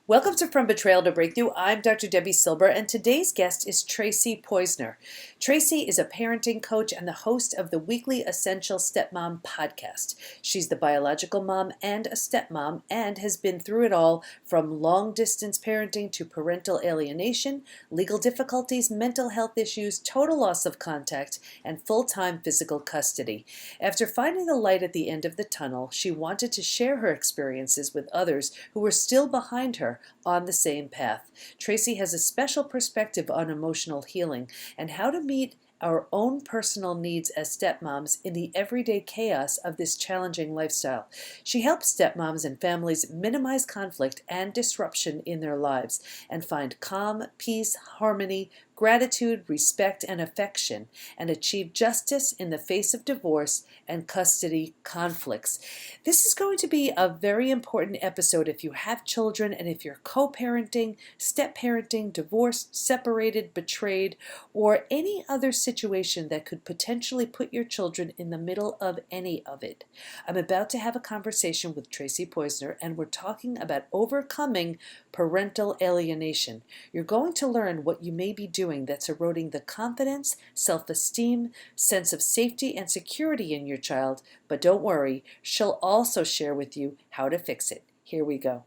Welcome to From Betrayal to Breakthrough. I'm Dr. Debbie Silber, and today's guest is Tracy Poizner. Tracy is a parenting coach and the host of the Weekly Essential Stepmom Podcast. She's the biological mom and a stepmom and has been through it all, from long-distance parenting to parental alienation, legal difficulties, mental health issues, total loss of contact, and full-time physical custody. After finding the light at the end of the tunnel, she wanted to share her experiences with others who were still behind her on the same path. Tracy has a special perspective on emotional healing and how to meet our own personal needs as stepmoms in the everyday chaos of this challenging lifestyle. She helps stepmoms and families minimize conflict and disruption in their lives and find calm, peace, harmony, gratitude, respect, and affection, and achieve justice in the face of divorce and custody conflicts. This is going to be a very important episode if you have children and if you're co-parenting, step-parenting, divorced, separated, betrayed, or any other situation that could potentially put your children in the middle of any of it. I'm about to have a conversation with Tracy Poizner, and we're talking about overcoming parental alienation. You're going to learn what you may be doing that's eroding the confidence, self-esteem, sense of safety, and security in your child. But don't worry, she'll also share with you how to fix it. Here we go.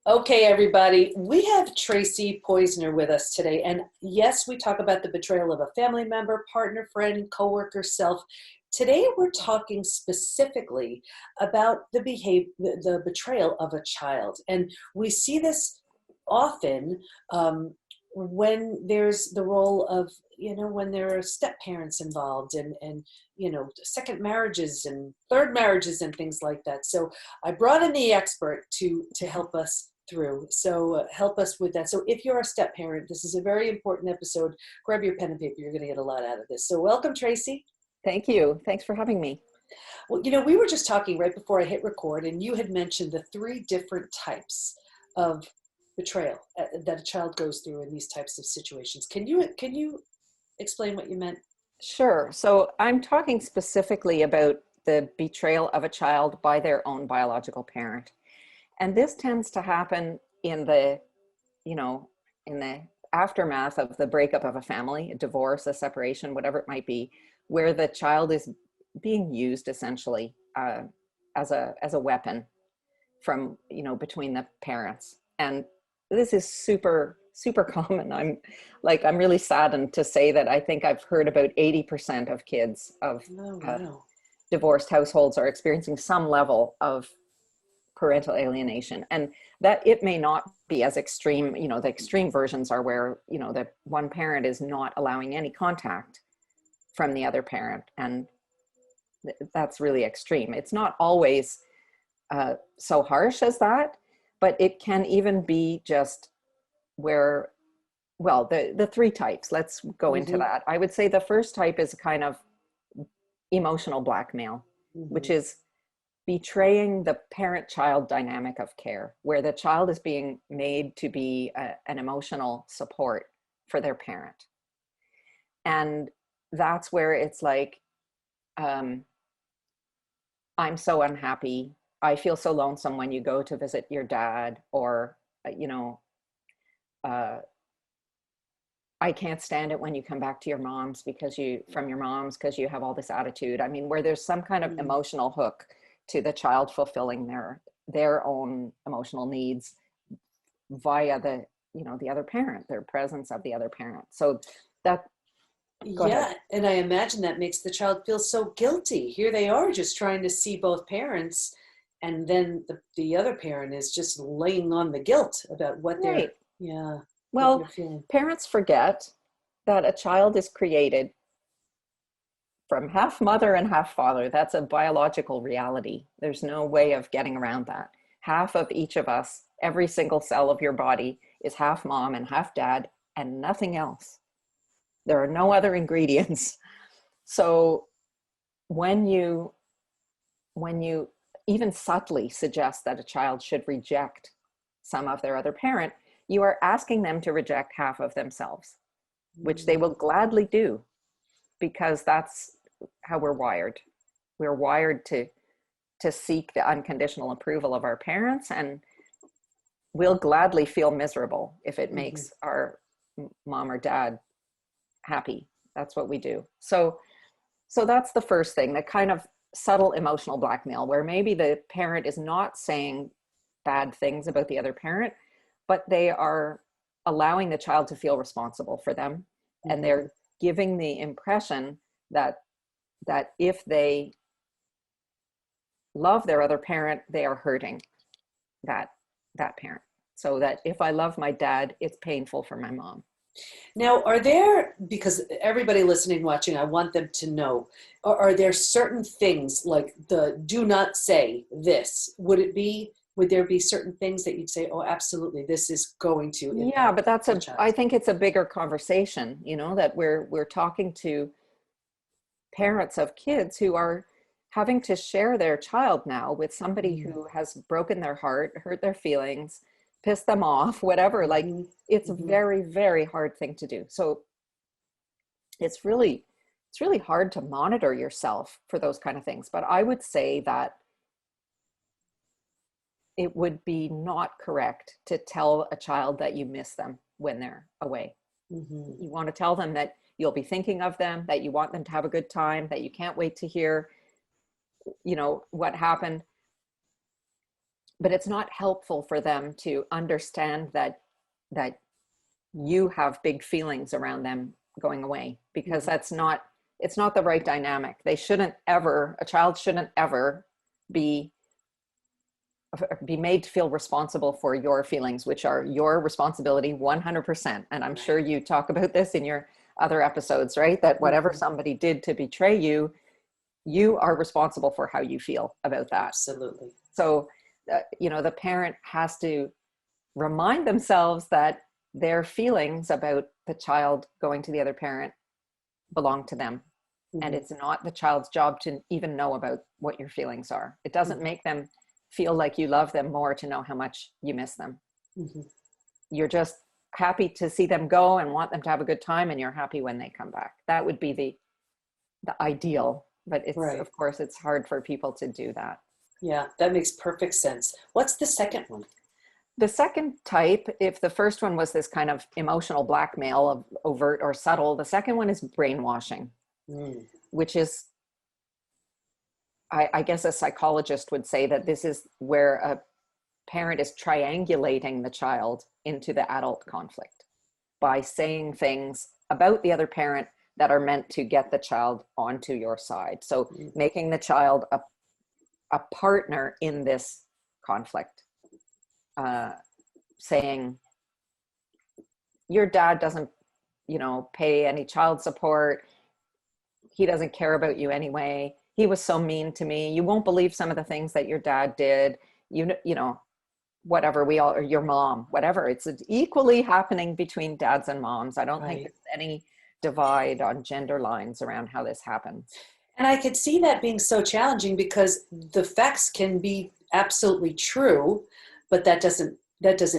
Okay, everybody, we have Tracy Poizner with us today. And yes, we talk about the betrayal of a family member, partner, friend, coworker, self. Today, we're talking specifically about the betrayal of a child. And we see this often when there's the role of, when there are step parents involved and second marriages and third marriages and things like that. So I brought in the expert to help us through. So help us with that. So if you're a step parent, this is a very important episode. Grab your pen and paper. You're going to get a lot out of this. So welcome, Tracy. Thank you. Thanks for having me. Well, we were just talking right before I hit record, and you had mentioned the 3 different types of betrayal that a child goes through in these types of situations. Can you explain what you meant? Sure. So I'm talking specifically about the betrayal of a child by their own biological parent. And this tends to happen in the aftermath of the breakup of a family, a divorce, a separation, whatever it might be, where the child is being used essentially as a weapon from, between the parents. And this is super common. I'm really saddened to say that I think I've heard about 80% of kids of divorced households are experiencing some level of parental alienation, and that it may not be as extreme. The extreme versions are where, the one parent is not allowing any contact from the other parent. And that's really extreme. It's not always so harsh as that, but it can even be just where, the 3 types, let's go into that. I would say the first type is a kind of emotional blackmail, which is betraying the parent-child dynamic of care, where the child is being made to be an emotional support for their parent. And that's where it's like, I'm so unhappy. I feel so lonesome when you go to visit your dad, or, I can't stand it when you come back to your mom's because you have all this attitude. I mean, where there's some kind of emotional hook to the child fulfilling their own emotional needs via the other parent, their presence of the other parent. So that, go ahead. And I imagine that makes the child feel so guilty. Here they are just trying to see both parents, and then the other parent is just laying on the guilt about what they're Well, parents forget that a child is created from half mother and half father. That's a biological reality. There's no way of getting around that. Half of each of us, every single cell of your body, is half mom and half dad and nothing else. There are no other ingredients. So when you even subtly suggest that a child should reject some of their other parent, you are asking them to reject half of themselves, which they will gladly do, because that's how we're wired. We're wired to to seek the unconditional approval of our parents, and we'll gladly feel miserable if it makes our mom or dad happy. That's what we do. So that's the first thing, the kind of subtle emotional blackmail, where maybe the parent is not saying bad things about the other parent, but they are allowing the child to feel responsible for them. And they're giving the impression that if they love their other parent, they are hurting that parent. So that if I love my dad, it's painful for my mom. Now, because everybody listening, watching, I want them to know, are there certain things like the do not say this? Would there be certain things that you'd say, oh, absolutely, this is going to impact? Yeah, but I think it's a bigger conversation, that we're talking to parents of kids who are having to share their child now with somebody who has broken their heart, hurt their feelings, pissed them off, whatever. Like, it's a very, very hard thing to do. So it's really hard to monitor yourself for those kind of things. But I would say that it would be not correct to tell a child that you miss them when they're away. You want to tell them that you'll be thinking of them, that you want them to have a good time, that you can't wait to hear, what happened. But it's not helpful for them to understand that you have big feelings around them going away, because it's not the right dynamic. A child shouldn't ever be made to feel responsible for your feelings, which are your responsibility 100%. And I'm sure you talk about this in your other episodes, right? That whatever somebody did to betray you, you are responsible for how you feel about that. Absolutely. So, the parent has to remind themselves that their feelings about the child going to the other parent belong to them. And it's not the child's job to even know about what your feelings are. It doesn't make them feel like you love them more to know how much you miss them. You're just happy to see them go and want them to have a good time, and you're happy when they come back. That would be the ideal, but of course it's hard for people to do that. Yeah, that makes perfect sense. What's the second one? The second type, if the first one was this kind of emotional blackmail of overt or subtle, the second one is brainwashing, which is, I guess a psychologist would say that this is where a parent is triangulating the child into the adult conflict by saying things about the other parent that are meant to get the child onto your side. So making the child a partner in this conflict, saying, your dad doesn't, pay any child support. He doesn't care about you anyway. He was so mean to me. You won't believe some of the things that your dad did. Whatever, or your mom, whatever. It's equally happening between dads and moms. I don't think there's any divide on gender lines around how this happens. And I could see that being so challenging, because the facts can be absolutely true, but that doesn't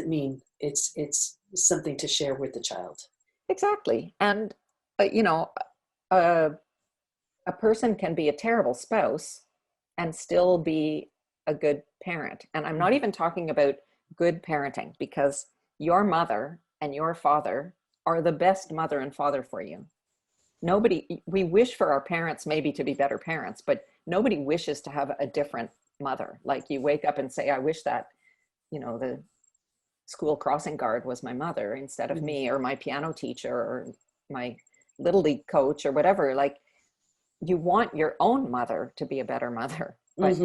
mean it's something to share with the child. Exactly. And a person can be a terrible spouse and still be a good parent. And I'm not even talking about good parenting, because your mother and your father are the best mother and father for you. We wish for our parents maybe to be better parents, but nobody wishes to have a different mother. Like, you wake up and say, I wish that, the school crossing guard was my mother instead of me, or my piano teacher, or my little league coach, or whatever. Like, you want your own mother to be a better mother, but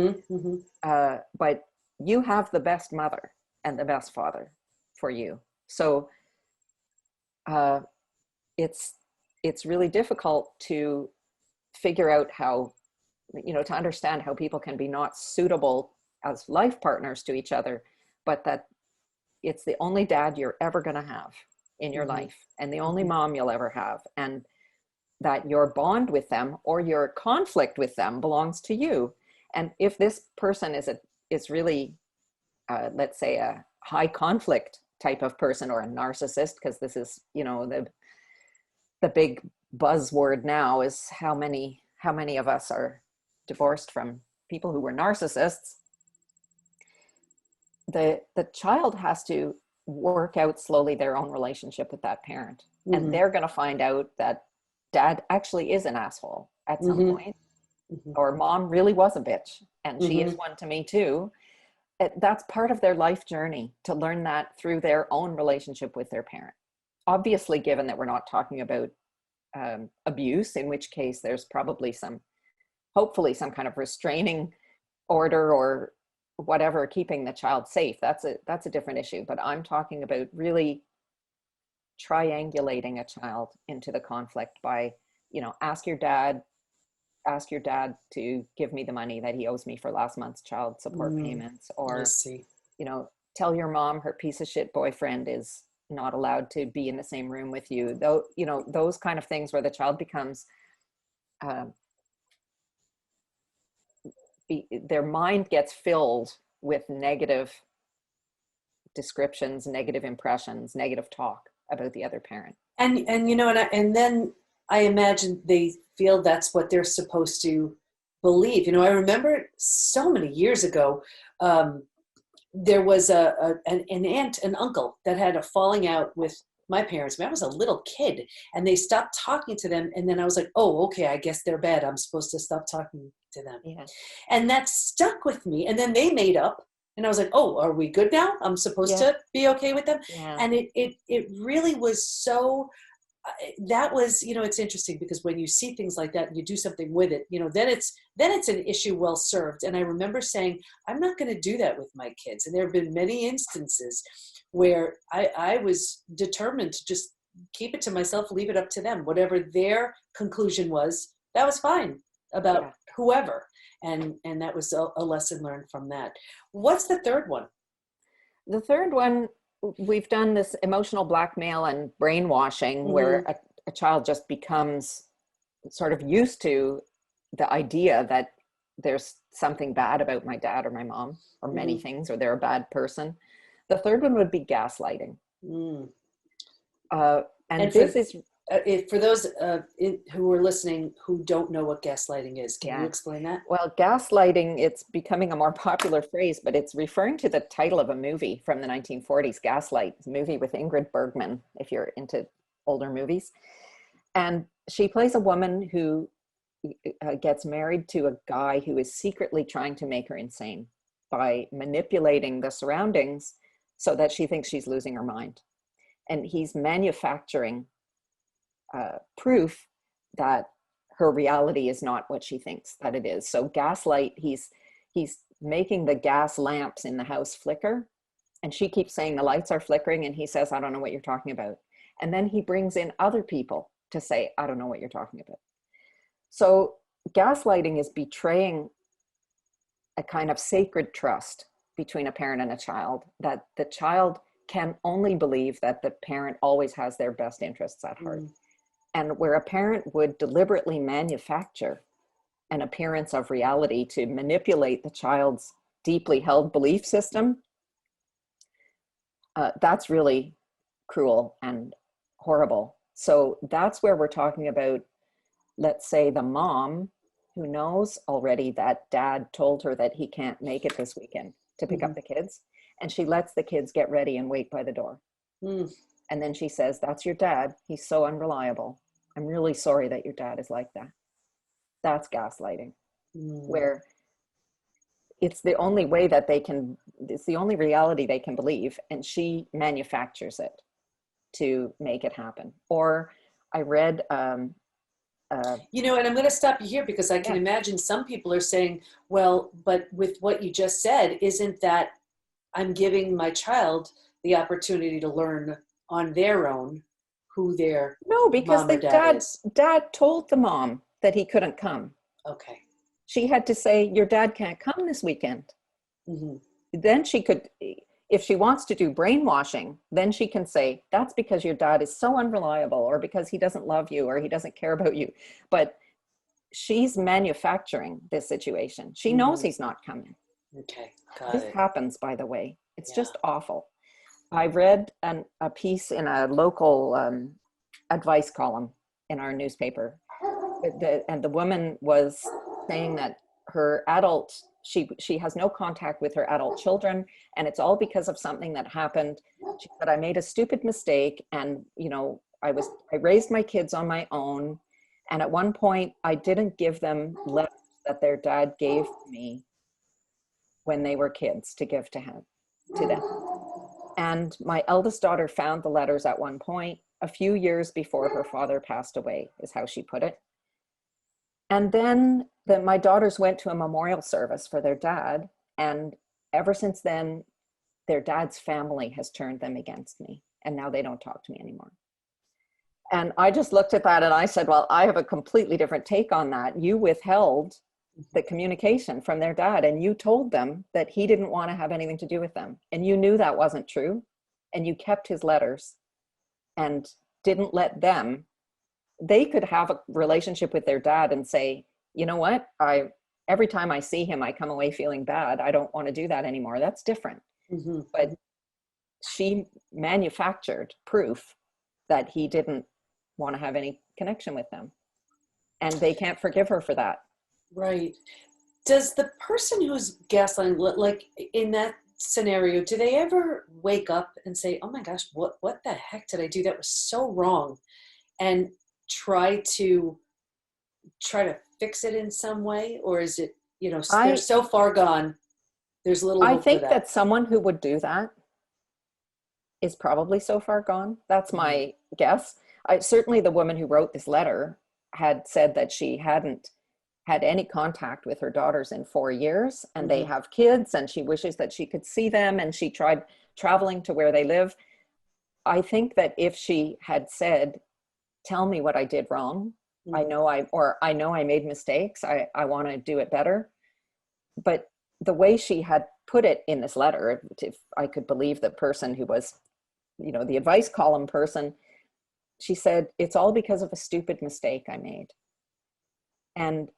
but you have the best mother and the best father for you. So it's really difficult to figure out how, to understand how people can be not suitable as life partners to each other, but that it's the only dad you're ever going to have in your life, and the only mom you'll ever have, and that your bond with them or your conflict with them belongs to you. And if this person is really, let's say, a high conflict type of person, or a narcissist, because this is, the big buzzword now is how many of us are divorced from people who were narcissists, the child has to work out slowly their own relationship with that parent. And they're going to find out that dad actually is an asshole at some point, or mom really was a bitch and she is one to me too. That's part of their life journey, to learn that through their own relationship with their parent. Obviously, given that we're not talking about abuse, in which case there's probably hopefully some kind of restraining order or whatever, keeping the child safe. That's a different issue. But I'm talking about really triangulating a child into the conflict by, ask your dad to give me the money that he owes me for last month's child support payments, or, tell your mom her piece of shit boyfriend is not allowed to be in the same room with you. Though, those kind of things where the child becomes, their mind gets filled with negative descriptions, negative impressions, negative talk about the other parent. And then I imagine they feel that's what they're supposed to believe. I remember so many years ago, there was an aunt and uncle that had a falling out with my parents. I was a little kid, and they stopped talking to them. And then I was like, oh, okay, I guess they're bad. I'm supposed to stop talking to them. Yeah. And that stuck with me. And then they made up, and I was like, oh, are we good now? I'm supposed to be okay with them. Yeah. And it really was so, that was, it's interesting because when you see things like that and you do something with it, then it's an issue well served. And I remember saying, I'm not going to do that with my kids. And there have been many instances where I was determined to just keep it to myself, leave it up to them. Whatever their conclusion was, that was fine about whoever. And that was a lesson learned from that. What's the third one? The third one, we've done this emotional blackmail and brainwashing where a child just becomes sort of used to the idea that there's something bad about my dad or my mom, or many things, or they're a bad person. The third one would be gaslighting. And this is... for those who are listening who don't know what gaslighting is, can you explain that? Well, gaslighting, it's becoming a more popular phrase, but it's referring to the title of a movie from the 1940s, Gaslight, a movie with Ingrid Bergman, if you're into older movies. And she plays a woman who gets married to a guy who is secretly trying to make her insane by manipulating the surroundings so that she thinks she's losing her mind. And he's manufacturing proof that her reality is not what she thinks that it is. So gaslight, he's making the gas lamps in the house flicker, and she keeps saying the lights are flickering, and he says, I don't know what you're talking about. And then he brings in other people to say, I don't know what you're talking about. So gaslighting is betraying a kind of sacred trust between a parent and a child, that the child can only believe that the parent always has their best interests at heart. And where a parent would deliberately manufacture an appearance of reality to manipulate the child's deeply held belief system, that's really cruel and horrible. So that's where we're talking about, let's say, the mom who knows already that dad told her that he can't make it this weekend to pick up the kids. And she lets the kids get ready and wait by the door. And then she says, that's your dad. He's so unreliable. I'm really sorry that your dad is like that. That's gaslighting, where it's the only way that it's the only reality they can believe. And she manufactures it to make it happen. Or I read, and I'm going to stop you here because I can imagine some people are saying, well, but with what you just said, isn't that I'm giving my child the opportunity to learn on their own who their because the dad told the mom that he couldn't come. Okay. She had to say, your dad can't come this weekend. Then she could, if she wants to do brainwashing, then she can say, that's because your dad is so unreliable, or because he doesn't love you, or he doesn't care about you. But she's manufacturing this situation. She knows he's not coming. Okay. This happens, by the way. It's just awful. I read a piece in a local advice column in our newspaper, and the woman was saying that her adult, she has no contact with her adult children, and it's all because of something that happened. She said, I made a stupid mistake, and I raised my kids on my own, and at one point I didn't give them letters that their dad gave me when they were kids to give to them. And my eldest daughter found the letters at one point a few years before her father passed away, is how she put it. And then my daughters went to a memorial service for their dad. And ever since then, their dad's family has turned them against me. And now they don't talk to me anymore. And I just looked at that and I said, well, I have a completely different take on that. You withheld the communication from their dad, and you told them that he didn't want to have anything to do with them. And you knew that wasn't true. And you kept his letters and didn't let them. They could have a relationship with their dad and say, you know what, every time I see him, I come away feeling bad. I don't want to do that anymore. That's different. Mm-hmm. But she manufactured proof that he didn't want to have any connection with them. And they can't forgive her for that. Right. Does the person who's gaslighting, like in that scenario, do they ever wake up and say, oh my gosh, what the heck did I do? That was so wrong. And try to fix it in some way? Or is it, they're so far gone, there's little hope I think for that someone who would do that is probably so far gone. That's my guess. Certainly the woman who wrote this letter had said that she hadn't had any contact with her daughters in 4 years, and they have kids, and she wishes that she could see them, and she tried traveling to where they live. I think that if she had said, tell me what I did wrong, I know I made mistakes, I want to do it better. But the way she had put it in this letter, if I could believe the person who was, the advice column person, she said, it's all because of a stupid mistake I made. And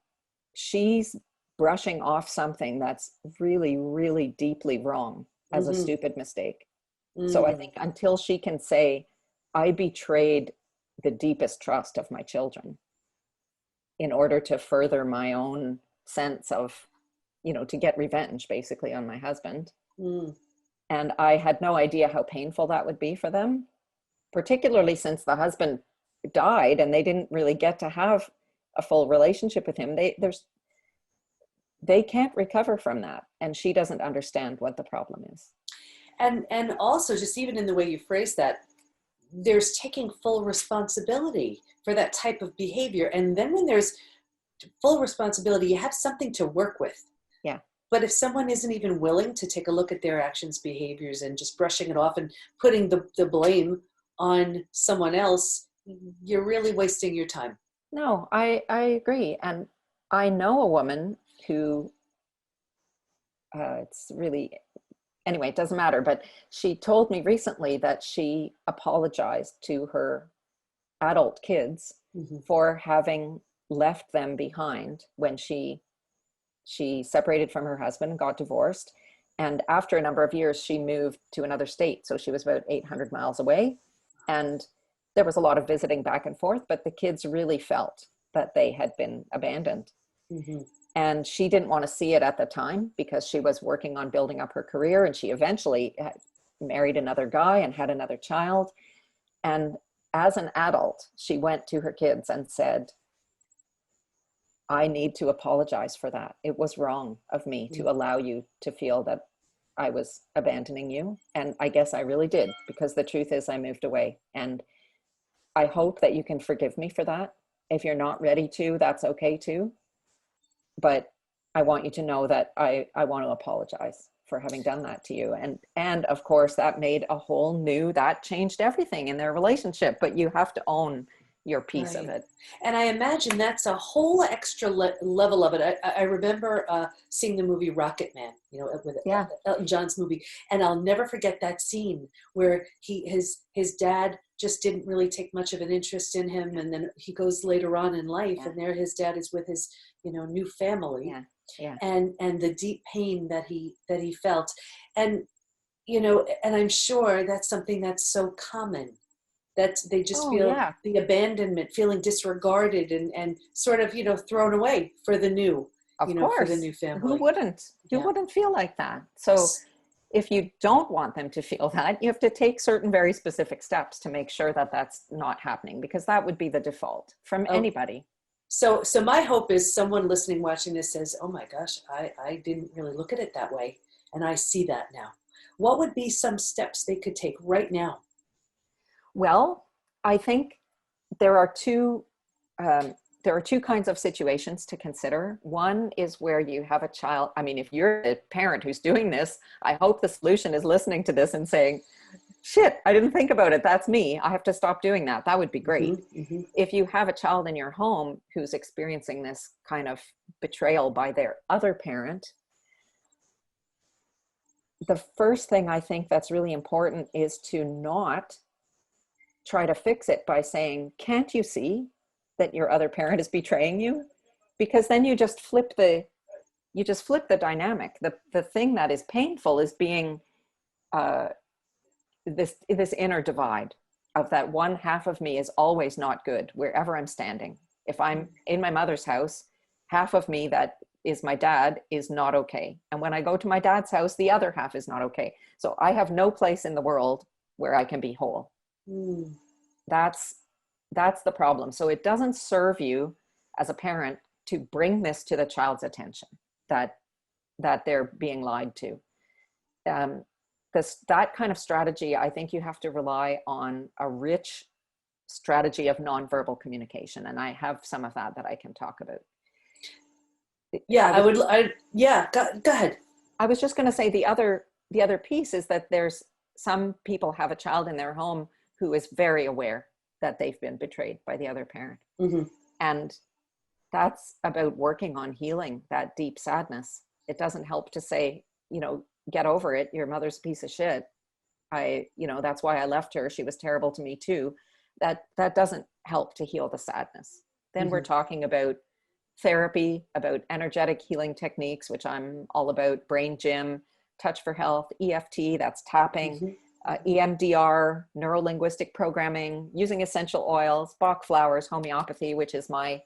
she's brushing off something that's really, really deeply wrong as a stupid mistake. So I think until she can say, I betrayed the deepest trust of my children in order to further my own sense of, to get revenge basically on my husband. And I had no idea how painful that would be for them, particularly since the husband died and they didn't really get to have a full relationship with him. They can't recover from that. And she doesn't understand what the problem is. And also, just even in the way you phrase that, there's taking full responsibility for that type of behavior. And then when there's full responsibility, you have something to work with. Yeah. But if someone isn't even willing to take a look at their actions, behaviors, and just brushing it off and putting the blame on someone else, you're really wasting your time. No, I agree. And I know a woman who, anyway, it doesn't matter, but she told me recently that she apologized to her adult kids for having left them behind when she separated from her husband and got divorced. And after a number of years, she moved to another state. So she was about 800 miles away. And there was a lot of visiting back and forth, but the kids really felt that they had been abandoned. And she didn't want to see it at the time because she was working on building up her career, and she eventually married another guy and had another child. And as an adult, she went to her kids and said, I need to apologize for that. It was wrong of me to allow you to feel that I was abandoning you. And I guess I really did, because the truth is I moved away. And I hope that you can forgive me for that. If you're not ready to, that's okay too. But I want you to know that I want to apologize for having done that to you. And of course that that changed everything in their relationship, but you have to own your piece of it. And I imagine that's a whole extra level of it. I remember seeing the movie Rocket Man, with Elton John's movie. And I'll never forget that scene where his dad just didn't really take much of an interest in him. And then he goes later on in life and there his dad is with his, new family. And the deep pain that he felt. And, and I'm sure that's something that's so common, that they just feel the abandonment, feeling disregarded and sort of, thrown away for the new. Of for course. the new family. Who wouldn't? Who wouldn't feel like that? So if you don't want them to feel that, you have to take certain very specific steps to make sure that that's not happening, because that would be the default from anybody. So my hope is someone listening, watching this says, oh my gosh, I didn't really look at it that way. And I see that now. What would be some steps they could take right now? Well, I think there are two kinds of situations to consider. One is where you have a child. I mean, if you're a parent who's doing this, I hope the solution is listening to this and saying, shit, I didn't think about it. That's me. I have to stop doing that. That would be great. Mm-hmm. If you have a child in your home who's experiencing this kind of betrayal by their other parent, the first thing I think that's really important is to not try to fix it by saying, can't you see that your other parent is betraying you? Because then you just flip the dynamic. The thing that is painful is being this inner divide of that one half of me is always not good wherever I'm standing. If I'm in my mother's house, half of me that is my dad is not okay. And when I go to my dad's house, the other half is not okay. So I have no place in the world where I can be whole. That's the problem. So it doesn't serve you as a parent to bring this to the child's attention, that they're being lied to. That kind of strategy, I think you have to rely on a rich strategy of nonverbal communication. And I have some of that I can talk about. Yeah, go ahead. I was just going to say the other piece is that there's some people have a child in their home who is very aware that they've been betrayed by the other parent. Mm-hmm. And that's about working on healing that deep sadness. It doesn't help to say, get over it. Your mother's a piece of shit. That's why I left her. She was terrible to me too. That doesn't help to heal the sadness. Then we're talking about therapy, about energetic healing techniques, which I'm all about, brain gym, touch for health, EFT, that's tapping, EMDR, neuro-linguistic programming, using essential oils, Bach flowers, homeopathy, which is my,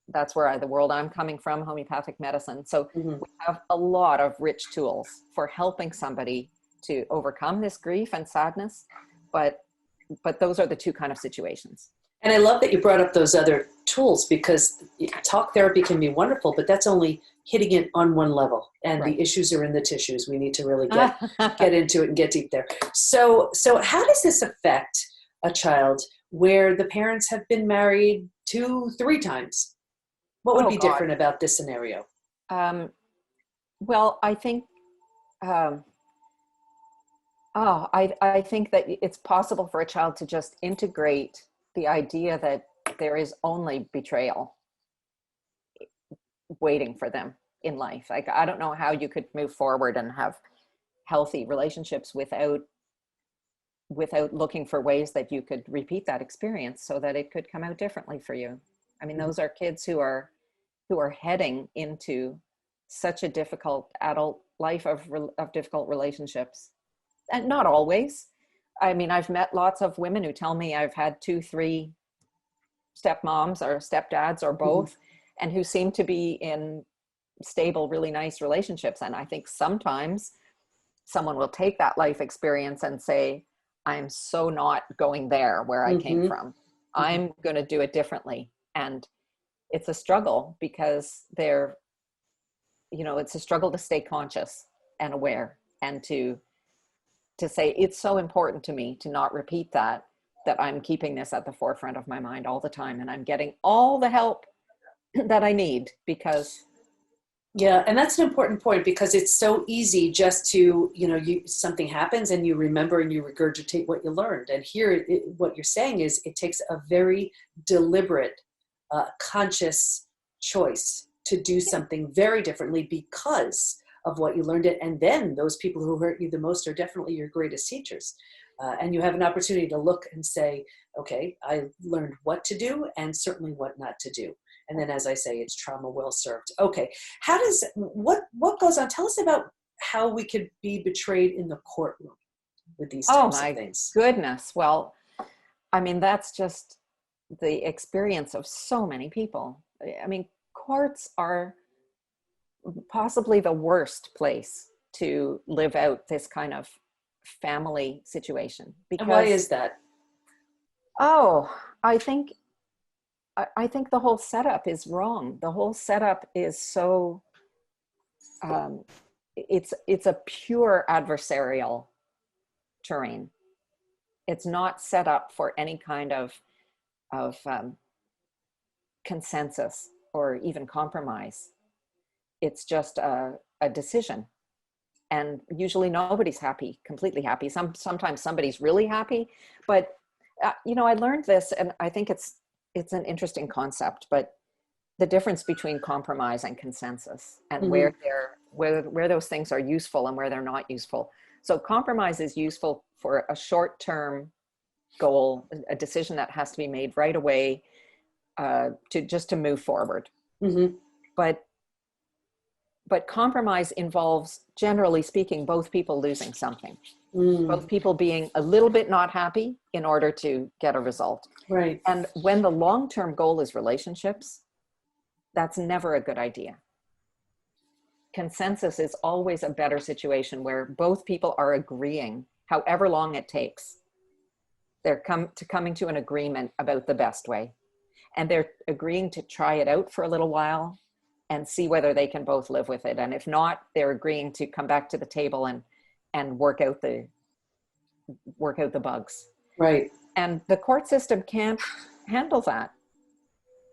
that's where the world I'm coming from, homeopathic medicine. So we have a lot of rich tools for helping somebody to overcome this grief and sadness. But those are the two kind of situations. And I love that you brought up those other tools, because talk therapy can be wonderful, but that's only hitting it on one level. And the issues are in the tissues. We need to really get into it and get deep there. So how does this affect a child where the parents have been married 2-3 times? What would be different about this scenario? Well, I think, I think that it's possible for a child to just integrate the idea that there is only betrayal waiting for them in life. Like, I don't know how you could move forward and have healthy relationships without looking for ways that you could repeat that experience so that it could come out differently for you. I mean, those are kids who are heading into such a difficult adult life of difficult relationships. And not always. I mean, I've met lots of women who tell me I've had 2-3 stepmoms or stepdads or both, and who seem to be in stable, really nice relationships. And I think sometimes someone will take that life experience and say, I'm so not going there where I came from. I'm going to do it differently. And it's a struggle because it's a struggle to stay conscious and aware and to say, it's so important to me to not repeat that I'm keeping this at the forefront of my mind all the time. And I'm getting all the help that I need because. Yeah. And that's an important point, because it's so easy just to, something happens and you remember and you regurgitate what you learned. And here, what you're saying is it takes a very deliberate, conscious choice to do something very differently because of what you learned. And then those people who hurt you the most are definitely your greatest teachers. And you have an opportunity to look and say, okay, I learned what to do and certainly what not to do. And then, as I say, it's trauma well served. Okay. What goes on? Tell us about how we could be betrayed in the courtroom with these types of things. Oh my goodness. Well, I mean, that's just the experience of so many people. I mean, courts are possibly the worst place to live out this kind of family situation. And why Because, is that? oh, I think the whole setup is wrong. The whole setup is so, um, it's a pure adversarial terrain. It's not set up for any kind of consensus or even compromise. It's just a decision, and usually nobody's completely happy. Sometimes somebody's really happy, but I learned this, and I think it's an interesting concept. But the difference between compromise and consensus, and where those things are useful and where they're not useful. So compromise is useful for a short-term goal, a decision that has to be made right away, to move forward. Mm-hmm. But compromise involves, generally speaking, both people losing something, both people being a little bit not happy in order to get a result. Right. And when the long-term goal is relationships, that's never a good idea. Consensus is always a better situation, where both people are agreeing, however long it takes. They're coming to an agreement about the best way. And they're agreeing to try it out for a little while and see whether they can both live with it. And if not, they're agreeing to come back to the table and work out the bugs. Right. And the court system can't handle that.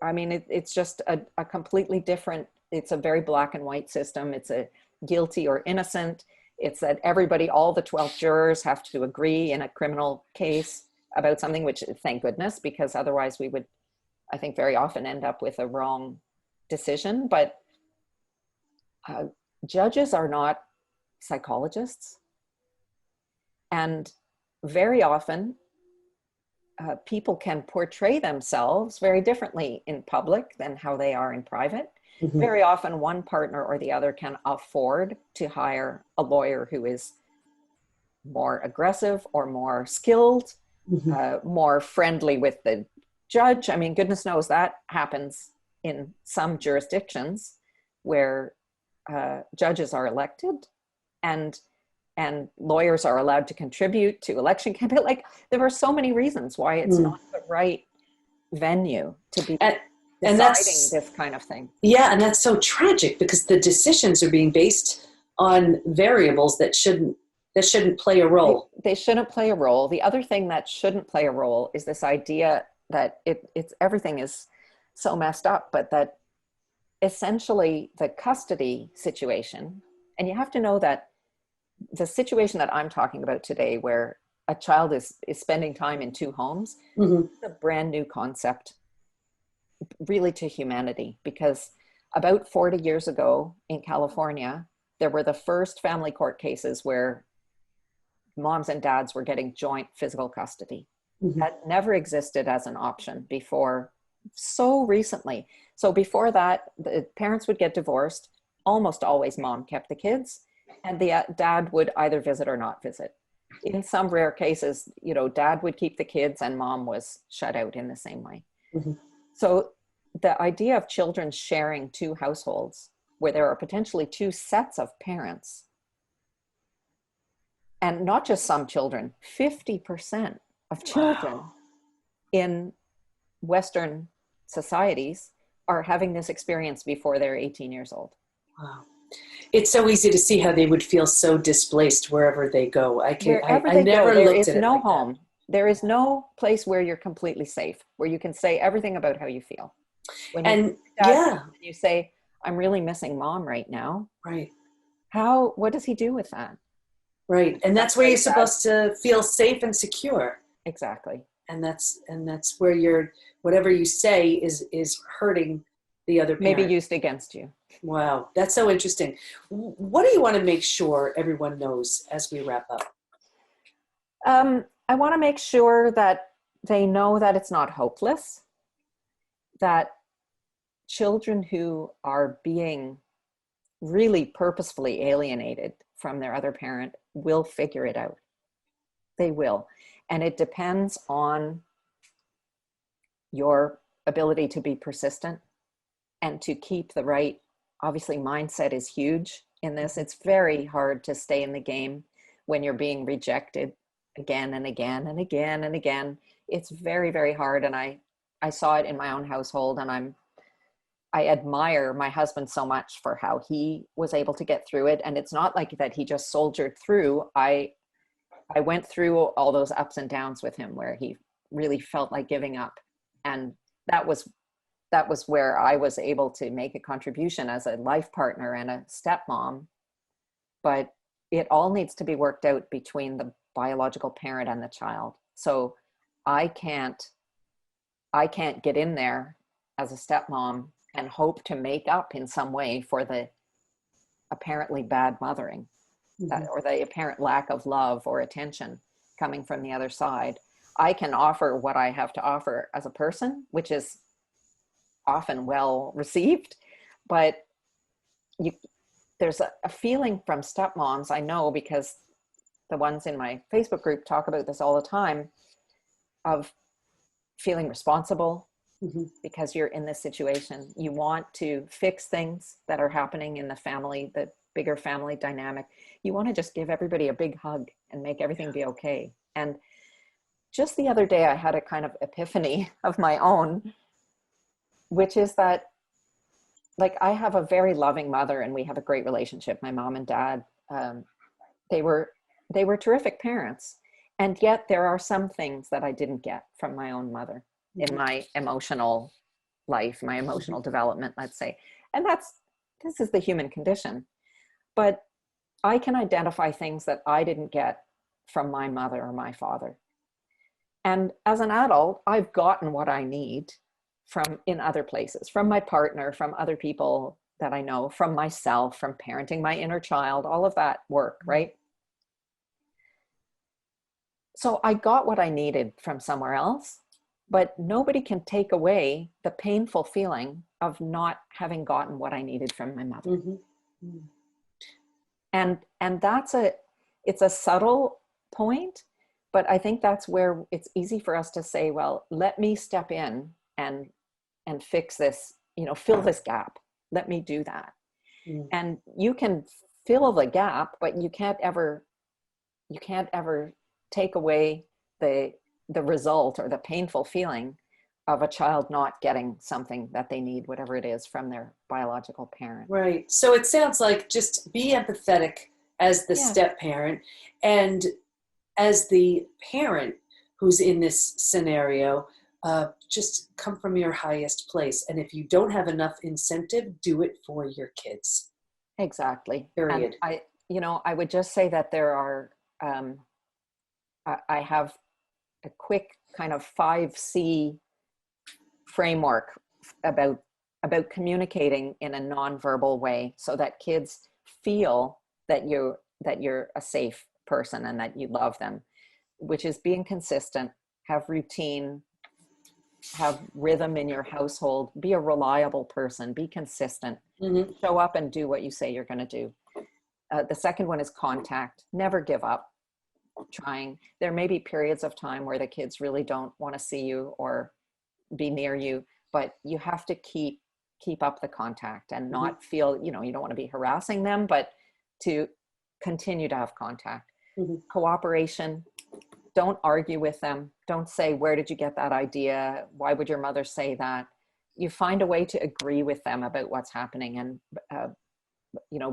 I mean, it's just a completely different, it's a very black and white system. It's a guilty or innocent. It's that all the 12 jurors have to agree in a criminal case about something, which, thank goodness, because otherwise we would, I think, very often end up with a wrong decision. But judges are not psychologists. And very often, people can portray themselves very differently in public than how they are in private. Mm-hmm. Very often, one partner or the other can afford to hire a lawyer who is more aggressive or more skilled, more friendly with the judge. I mean, goodness knows that happens in some jurisdictions where judges are elected and lawyers are allowed to contribute to election campaign. Like, there are so many reasons why it's not the right venue to be deciding this kind of thing. Yeah, and that's so tragic, because the decisions are being based on variables that shouldn't play a role. They shouldn't play a role. The other thing that shouldn't play a role is this idea that it's everything is so messed up, but that essentially the custody situation, and you have to know that the situation that I'm talking about today, where a child is spending time in two homes, is a brand new concept, really, to humanity. Because about 40 years ago in California, there were the first family court cases where moms and dads were getting joint physical custody. That never existed as an option before so recently. So before that, the parents would get divorced. Almost always mom kept the kids, and the dad would either visit or not visit. In some rare cases, dad would keep the kids and mom was shut out in the same way. So the idea of children sharing two households, where there are potentially two sets of parents, and not just some children, 50% of children in Western societies are having this experience before they're 18 years old. Wow. It's so easy to see how they would feel so displaced wherever they go. I never looked at it like that. There is no place where you're completely safe, where you can say everything about how you feel. When you say, I'm really missing mom right now. Right. What does he do with that? Right. And that's where you're supposed to feel safe and secure. Exactly. And that's where whatever you say is hurting the other parent. Maybe used against you. Wow. That's so interesting. What do you want to make sure everyone knows as we wrap up? I want to make sure that they know that it's not hopeless, that children who are being really purposefully alienated from their other parent will figure it out. They will. And it depends on your ability to be persistent and to keep the right, obviously mindset is huge in this. It's very hard to stay in the game when you're being rejected again and again and again and again. It's very, very hard. And I saw it in my own household, and I admire my husband so much for how he was able to get through it. And it's not like that he just soldiered through. I went through all those ups and downs with him where he really felt like giving up. And that was where I was able to make a contribution as a life partner and a stepmom. But it all needs to be worked out between the biological parent and the child. So I can't get in there as a stepmom and hope to make up in some way for the apparently bad mothering, or the apparent lack of love or attention coming from the other side. I can offer what I have to offer as a person, which is often well received, but there's a feeling from stepmoms, I know, because the ones in my Facebook group talk about this all the time, of feeling responsible because you're in this situation. You want to fix things that are happening in the family, the bigger family dynamic. You want to just give everybody a big hug and make everything be okay. And just the other day, I had a kind of epiphany of my own, which is that, like, I have a very loving mother and we have a great relationship. My mom and dad, they were terrific parents. And yet there are some things that I didn't get from my own mother in my emotional life, my emotional development, let's say. And this is the human condition. But I can identify things that I didn't get from my mother or my father. And as an adult, I've gotten what I need in other places, from my partner, from other people that I know, from myself, from parenting my inner child, all of that work, right? So I got what I needed from somewhere else, but nobody can take away the painful feeling of not having gotten what I needed from my mother. And it's a subtle point, but I think that's where it's easy for us to say, well, let me step in and fix this, fill this gap. Let me do that. And you can fill the gap, but you can't ever take away the result or the painful feeling of a child not getting something that they need, whatever it is, from their biological parent. Right. So it sounds like just be empathetic as the step parent, and as the parent who's in this scenario, just come from your highest place. And if you don't have enough incentive, do it for your kids. Exactly. Period. And I would just say that there are, I have a quick kind of 5C framework about communicating in a nonverbal way so that kids feel that you're a safe person and that you love them, which is being consistent, have routine, have rhythm in your household, be a reliable person, be consistent, show up and do what you say you're going to do. The second one is contact. Never give up trying. There may be periods of time where the kids really don't want to see you or be near you, but you have to keep up the contact and not feel, you don't want to be harassing them, but to continue to have contact. Cooperation. Don't argue with them. Don't say, where did you get that idea? Why would your mother say that? You find a way to agree with them about what's happening and,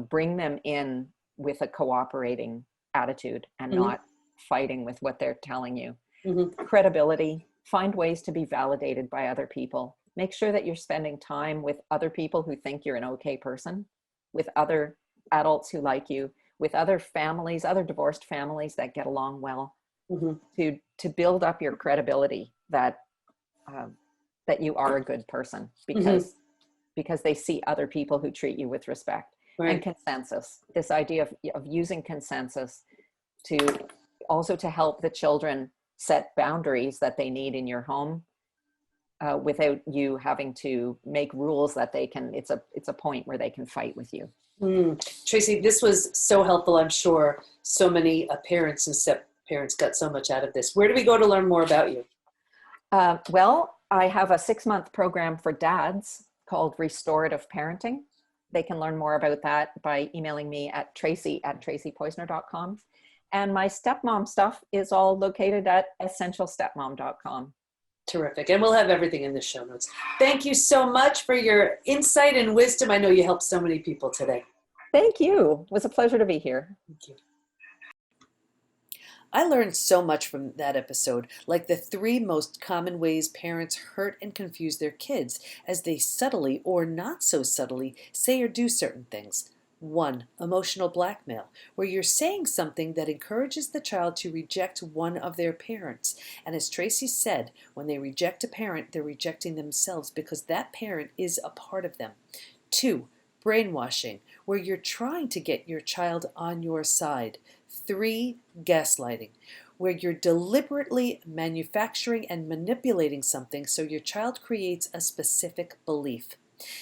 bring them in with a cooperating attitude and not fighting with what they're telling you. Credibility. Find ways to be validated by other people. Make sure that you're spending time with other people who think you're an okay person, with other adults who like you, with other families, other divorced families that get along well, to build up your credibility that you are a good person because they see other people who treat you with respect. Right. And consensus, this idea of using consensus to help the children set boundaries that they need in your home without you having to make rules that it's a point where they can fight with you. Tracy, this was so helpful. I'm sure so many parents and step-parents got so much out of this. Where do we go to learn more about you? Well, I have a 6-month program for dads called Restorative Parenting. They can learn more about that by emailing me at tracy@tracypoizner.com. And my stepmom stuff is all located at essentialstepmom.com. Terrific. And we'll have everything in the show notes. Thank you so much for your insight and wisdom. I know you helped so many people today. Thank you. It was a pleasure to be here. Thank you. I learned so much from that episode, like the 3 most common ways parents hurt and confuse their kids as they subtly or not so subtly say or do certain things. 1. Emotional blackmail, where you're saying something that encourages the child to reject one of their parents. And as Tracy said, when they reject a parent, they're rejecting themselves because that parent is a part of them. 2. Brainwashing, where you're trying to get your child on your side. 3. Gaslighting, where you're deliberately manufacturing and manipulating something so your child creates a specific belief.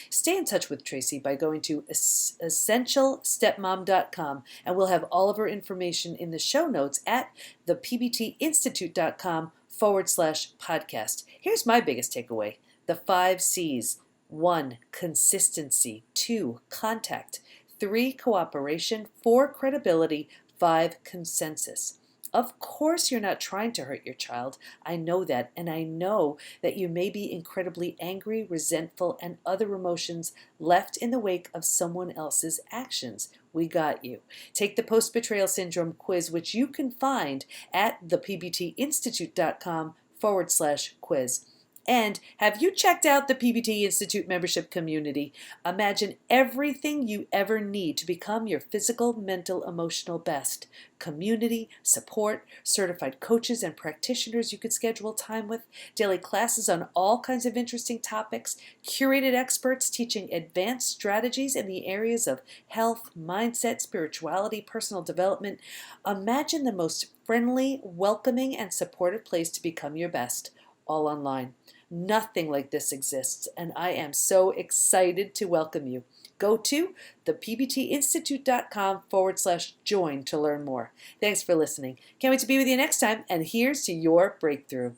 Stay in touch with Tracy by going to essentialstepmom.com, and we'll have all of her information in the show notes at thepbtinstitute.com/podcast. Here's my biggest takeaway: the 5 C's. 1. Consistency. 2. Contact. 3. Cooperation. 4. Credibility. 5. Consensus. Of course you're not trying to hurt your child. I know that, and I know that you may be incredibly angry, resentful, and other emotions left in the wake of someone else's actions. We got you. Take the post-betrayal syndrome quiz, which you can find at thepbtinstitute.com/quiz. And have you checked out the PBT Institute membership community? Imagine everything you ever need to become your physical, mental, emotional best. Community, support, certified coaches and practitioners you could schedule time with, daily classes on all kinds of interesting topics, curated experts teaching advanced strategies in the areas of health, mindset, spirituality, personal development. Imagine the most friendly, welcoming, and supportive place to become your best, all online. Nothing like this exists, and I am so excited to welcome you. Go to thepbtinstitute.com/join to learn more. Thanks for listening. Can't wait to be with you next time, and here's to your breakthrough.